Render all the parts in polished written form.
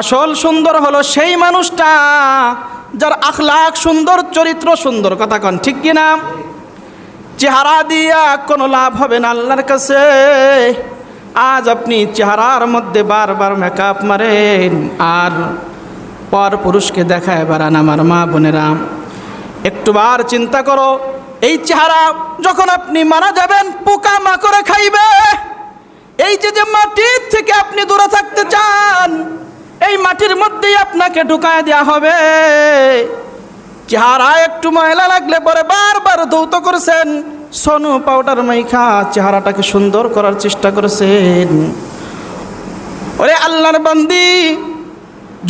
আসল সুন্দর হলো সেই মানুষটা যার আখলাক সুন্দর, চরিত্র সুন্দর। কথা কন ঠিক কিনা? চেহারা দিয়া কোনো লাভ হবে না আল্লাহর কাছে। আজ আপনি চেহারার মধ্যে বারবার মেকআপ মারেন আর পর পুরুষকে দেখায় বেড়ান। আমার মা বোনেরা, একটুবার চিন্তা করো, এই চেহারা যখন আপনি মারা যাবেন পোকা মাকড়ে খাইবে। এই যে মাটির থেকে আপনি দূরে থাকতে চান, এই মাটির মধ্যেই আপনাকে ঢুকায় দেওয়া হবে। চেহারা একটু ময়লা লাগলে পরে বারবার ধৌত করেছেন, সোনু পাউডার মাইখা চেহারাটাকে সুন্দর করার চেষ্টা করেছেন। ওরে আল্লাহর বান্দি,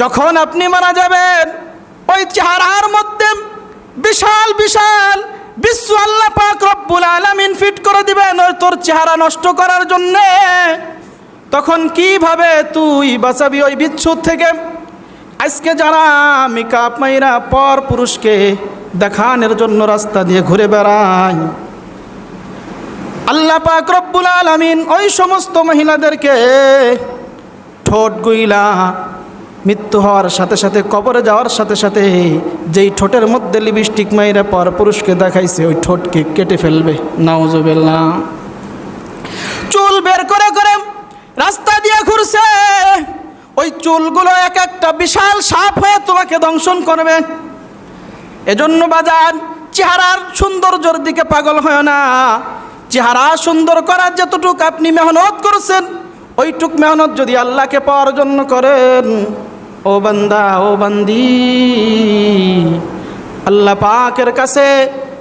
যখন আপনি মারা যাবেন ওই চেহারার মধ্যে বিশাল বিশাল বিশ্ব আল্লাহ পাক রব্বুল আলামিন ফিট করে দিবেন ওই তোর চেহারা নষ্ট করার জন্যে। তখন কিভাবে তুই বাঁচাবি ওই বিচ্ছুত থেকে? আজকে যারা মেকআপ মাইরা পর পুরুষকে দেখানোর জন্য রাস্তা দিয়ে ঘুরে বেড়ায়, আল্লাহ পাক রব্বুল আলামিন ওই সমস্ত মহিলাদেরকে ঠোঁট গুইলা মৃত্যু হওয়ার সাথে সাথে, কবরে যাওয়ার সাথে সাথে যেই ঠোঁটের মধ্যে লিপস্টিক মাইরা পর পুরুষকে দেখাইছে ওই ঠোঁটকে কেটে ফেলবে। নাউজুবিল্লাহ। চুল বের করে করে রাস্তা দিয়ে ঘুরছে, ওই চুলগুলো এক একটা বিশাল সাপ হয়ে তোমাকে দংশন করবে। এজন্য বাজান, চেহারার সৌন্দর্যের দিকে পাগল হয় না। চেহারা সুন্দর করার যতটুক আপনি মেহনত করছেন, ওইটুক মেহনত যদি আল্লাহকে পাওয়ার জন্য করেন, ও বান্দা ও বান্দি, আল্লাহ পাকের কাছে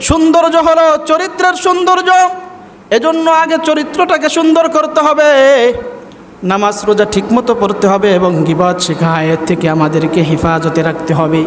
সৌন্দর্য হলো চরিত্রের সৌন্দর্য। এজন্য আগে চরিত্রটাকে সুন্দর করতে হবে, নামাজ রোজা ঠিকমতো পড়তে হবে এবং গীবত শিখা এর থেকে আমাদেরকে হেফাজতে রাখতে হবে।